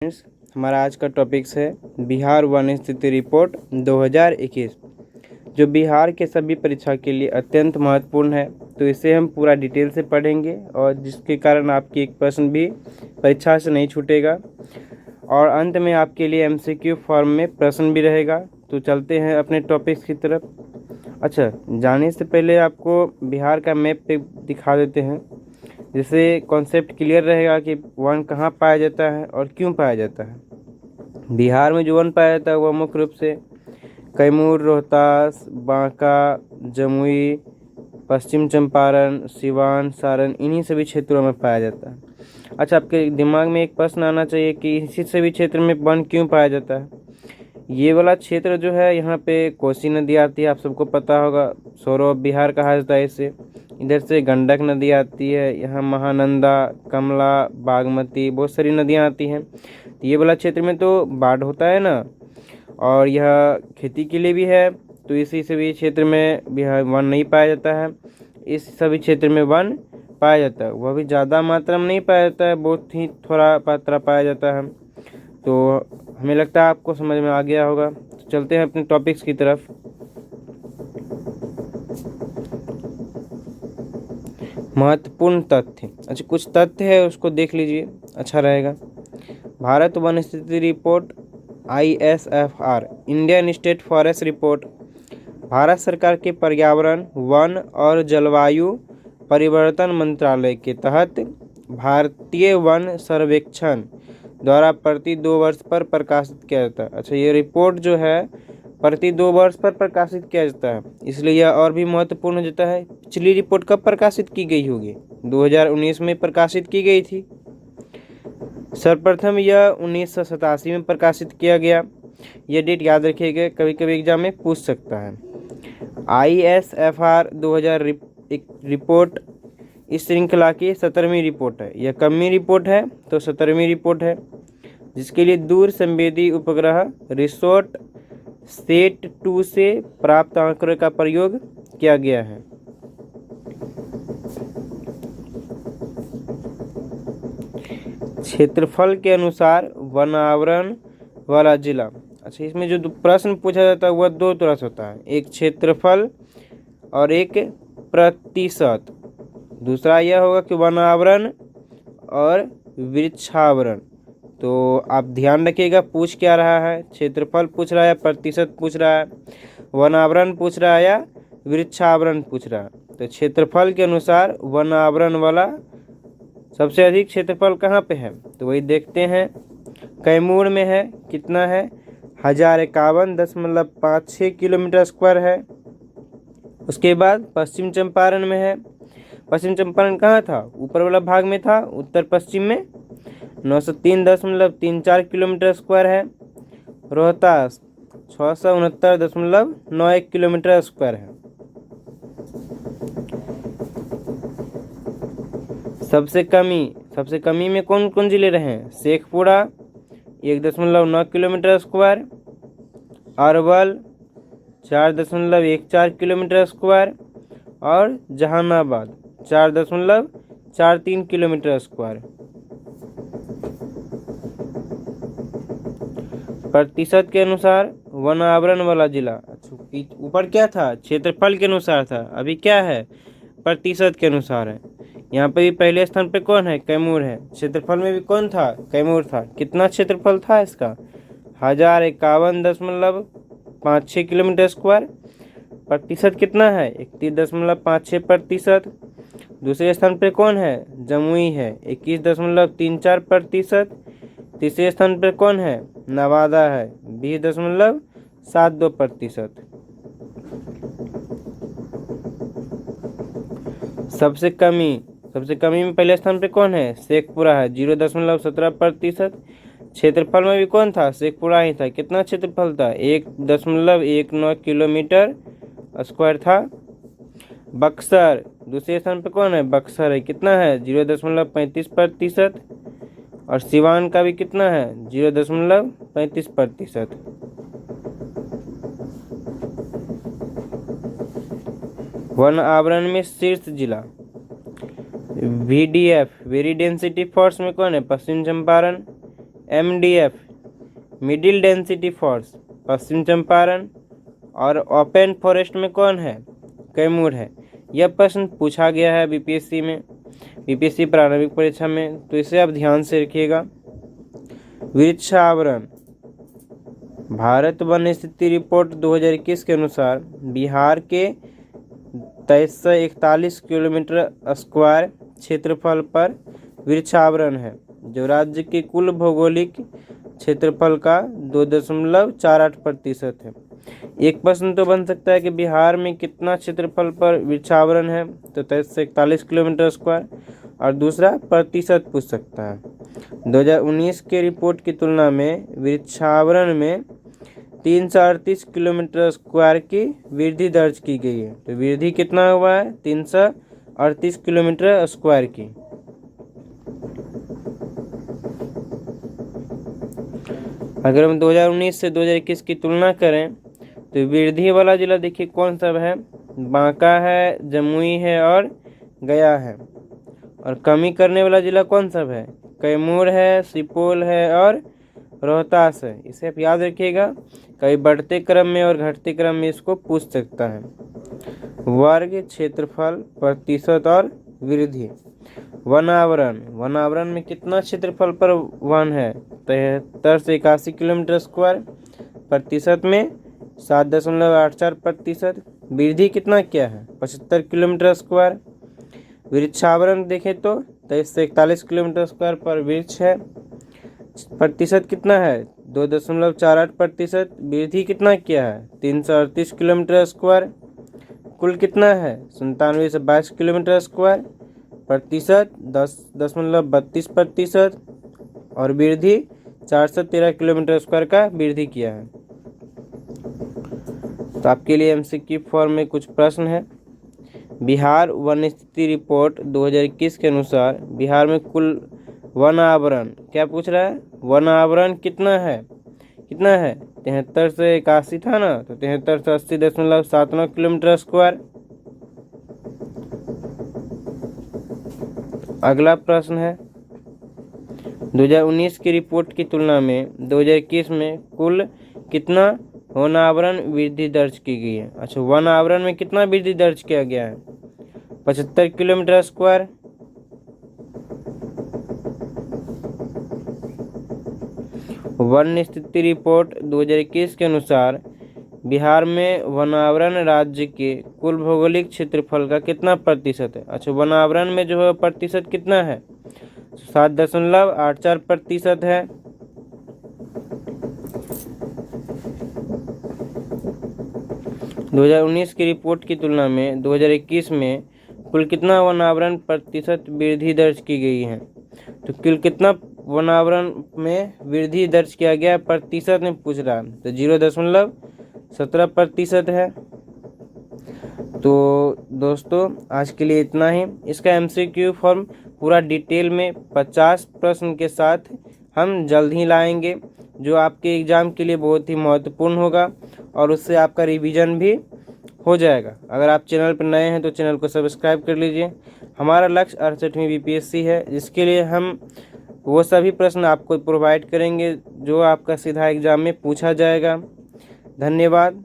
Friends, हमारा आज का टॉपिक्स है बिहार वन स्थिति रिपोर्ट 2021 जो बिहार के सभी परीक्षा के लिए अत्यंत महत्वपूर्ण है। तो इसे हम पूरा डिटेल से पढ़ेंगे और जिसके कारण आपकी एक प्रश्न भी परीक्षा से नहीं छूटेगा और अंत में आपके लिए एमसीक्यू फॉर्म में प्रश्न भी रहेगा। तो चलते हैं अपने टॉपिक्स की तरफ। अच्छा, जाने से पहले आपको बिहार का मैप पे दिखा देते हैं, जिससे कॉन्सेप्ट क्लियर रहेगा कि वन कहाँ पाया जाता है और क्यों पाया जाता है। बिहार में जो वन पाया जाता है वह मुख्य रूप से कैमूर, रोहतास, बांका, जमुई, पश्चिम चंपारण, सिवान, सारण, इन्हीं सभी क्षेत्रों में पाया जाता है। अच्छा, आपके दिमाग में एक प्रश्न आना चाहिए कि इसी सभी क्षेत्र में वन क्यों पाया जाता है। ये वाला क्षेत्र जो है, यहाँ पे कोसी नदी आती है, आप सबको पता होगा, सौरव बिहार कहा जाता है इसे। इधर से गंडक नदी आती है, यहाँ महानंदा, कमला, बागमती, बहुत सारी नदियाँ आती हैं। तो ये वाला क्षेत्र में तो बाढ़ होता है ना, और यह खेती के लिए भी है। तो इसी सभी क्षेत्र में बिहार वन नहीं पाया जाता है। इस सभी क्षेत्र में वन पाया जाता है, वह भी ज़्यादा मात्रा में नहीं पाया जाता है, बहुत ही थोड़ा मात्रा पाया जाता है। तो हमें लगता है आपको समझ में आ गया होगा। तो चलते हैं अपने टॉपिक्स की तरफ। महत्वपूर्ण तथ्य, अच्छा कुछ तथ्य है उसको देख लीजिए, अच्छा रहेगा। भारत वन स्थिति report ISFR Indian state forest report Bharat सरकार के पर्यावरण, वन और जलवायु परिवर्तन मंत्रालय के तहत भारतीय वन सर्वेक्षण द्वारा प्रति 2 वर्ष पर प्रकाशित किया जाता है। अच्छा, ये रिपोर्ट जो है प्रति 2 वर्ष पर प्रकाशित किया जाता है, इसलिए यह और भी महत्वपूर्ण हो जाता है। पिछली रिपोर्ट कब प्रकाशित की गई होगी? 2019 में प्रकाशित की गई थी। सर्वप्रथम यह 1987 में प्रकाशित किया गया। यह डेट याद रखिएगा, कभी कभी एग्जाम में पूछ सकता है। ISFR 2000 रिपोर्ट इस श्रृंखला की 17वीं रिपोर्ट है। यह कबीं रिपोर्ट है? तो 17वीं रिपोर्ट है, जिसके लिए दूर संवेदी उपग्रह रिसोर्ट सेट 2 से प्राप्त आंकड़ों का प्रयोग किया गया है। क्षेत्रफल के अनुसार वनावरण वाला जिला। अच्छा, इसमें जो प्रश्न पूछा जाता है वह 2 तरह से होता है, एक क्षेत्रफल और एक प्रतिशत। दूसरा यह होगा कि वनावरण और वृक्षावरण। तो आप ध्यान रखिएगा पूछ क्या रहा है, क्षेत्रफल पूछ रहा है, प्रतिशत पूछ रहा है, वनावरण पूछ रहा है या वृक्षावरण पूछ रहा है। तो क्षेत्रफल के अनुसार वनावरण वाला सबसे अधिक क्षेत्रफल कहाँ पे है, तो वही देखते हैं। कैमूर में है, कितना है? 1051.56 किलोमीटर स्क्वायर है। उसके बाद पश्चिम चंपारण में है। पश्चिम चंपारण कहाँ था? ऊपर वाला भाग में था, उत्तर पश्चिम में। 903.34 किलोमीटर स्क्वायर है। रोहतास 669.91 किलोमीटर स्क्वायर है। सबसे कमी में कौन कौन जिले रहे हैं? Sheikhpura 1.9 kilometre square, Arwal 4.14 kilometre square और जहानाबाद 4.43 किलोमीटर स्क्वायर। प्रतिशत के अनुसार वनावरण वाला जिला, अच्छा ऊपर क्या था? क्षेत्रफल के अनुसार था, अभी क्या है? प्रतिशत के अनुसार है। यहाँ पे भी पहले स्थान पे कौन है? कैमूर है। क्षेत्रफल में भी कौन था? कैमूर था। कितना क्षेत्रफल था इसका? 1051.56 किलोमीटर स्क्वायर। प्रतिशत कितना है? 31.56%। दूसरे स्थान पे कौन है? जमुई है, 21.34%। तीसरे स्थान पे कौन है? नवादा है, 20.72%। सबसे कमी में पहले स्थान पे कौन है? शेखपुरा है, 0.17%। क्षेत्रफल में भी कौन था? शेखपुरा ही था। कितना क्षेत्रफल था? 1.19 किलोमीटर स्क्वायर था। बक्सर दूसरे स्थान पे कौन है? बक्सर है, कितना है? 0.35%। और सिवान का भी कितना है? 0.35%। वन आवरण में शीर्ष जिला VDF वेरी डेंसिटी फोर्स में कौन है? Paschim Champaran MDF middle density forest Paschim Champaran, और ओपन फॉरेस्ट में कौन है? कैमूर है। यह प्रश्न पूछा गया है बीपीएससी में, बीपीएससी प्रारंभिक परीक्षा में, तो इसे आप ध्यान से रखिएगा। वृक्षावरण, भारत वन स्थिति रिपोर्ट 2021 के अनुसार बिहार के 2341 किलोमीटर स्क्वायर क्षेत्रफल पर वृक्षावरण है, जो राज्य के कुल भौगोलिक क्षेत्रफल का 2.48% है। एक प्रश्न तो बन सकता है कि बिहार में कितना क्षेत्रफल पर वृक्षावरण है, तो 2341 किलोमीटर स्क्वायर, और दूसरा प्रतिशत पूछ सकता है। 2019 के रिपोर्ट की तुलना में वृक्षावरण में 338 किलोमीटर स्क्वायर की वृद्धि दर्ज की गई है। तो वृद्धि कितना हुआ है? 338 किलोमीटर स्क्वायर की। अगर हम 2019 से 2021 की तुलना करें तो वृद्धि वाला जिला देखिए कौन सा है? बांका है, जमुई है और गया है। और कमी करने वाला जिला कौन सा है? कैमूर है, सुपौल है और रोहतास है। इसे आप याद रखिएगा, कभी बढ़ते क्रम में और घटते क्रम में इसको पूछ सकता है। वर्ग, क्षेत्रफल, प्रतिशत और वृद्धि। वनावरण, वनावरण में कितना क्षेत्रफल पर वन है? 73 से 81 किलोमीटर स्क्वायर, प्रतिशत में 7.84%। वृद्धि कितना क्या है? 75 किलोमीटर स्क्वायर। वृक्षावरण देखें तो 23 से 41 किलोमीटर स्क्वायर पर वृक्ष है, प्रतिशत कितना है? 2.48%। वृद्धि कितना क्या है? 338 किलोमीटर स्क्वायर। कुल कितना है? 97 से 22 किलोमीटर स्क्वायर, प्रतिशत 10.32%, और वृद्धि 413 किलोमीटर स्क्वायर का वृद्धि किया है। तो आपके लिए एमसीक्यू फॉर्म में कुछ प्रश्न है। बिहार वन स्थिति रिपोर्ट 2021 के अनुसार बिहार में कुल वन आवरण, क्या पूछ रहा है? वन आवरण कितना है? कितना है? 73 से 81 था ना, तो 73 से 80.79 किलोमीटर स्क्वायर। अगला प्रश्न है 2019 की रिपोर्ट की तुलना में 2021 में कुल कितना वन आवरण वृद्धि दर्ज की गई है? अच्छा, वन आवरण में कितना वृद्धि दर्ज किया गया है? 75 किलोमीटर स्क्वायर। वन स्थिति रिपोर्ट 2021 के अनुसार बिहार में वनावरण राज्य के कुल भौगोलिक क्षेत्रफल का कितना प्रतिशत है? अच्छा, वनावरण में जो है प्रतिशत कितना है? 7.84% है। दो 2019 की रिपोर्ट की तुलना में 2021 में कुल कितना वनावरण प्रतिशत वृद्धि दर्ज की गई है? तो कुल कितना वनावरण में वृद्धि दर्ज किया गया प्रतिशत में पूछ रहा है, तो 0.17% है। तो दोस्तों आज के लिए इतना ही। इसका एमसीक्यू फॉर्म पूरा डिटेल में 50 प्रश्न के साथ हम जल्द ही लाएंगे, जो आपके एग्ज़ाम के लिए बहुत ही महत्वपूर्ण होगा, और उससे आपका रिवीजन भी हो जाएगा। अगर आप चैनल पर नए हैं तो चैनल को सब्सक्राइब कर लीजिए। हमारा लक्ष्य 68वीं बीपीएससी है, जिसके लिए हम वो सभी प्रश्न आपको प्रोवाइड करेंगे जो आपका सीधा एग्ज़ाम में पूछा जाएगा। धन्यवाद।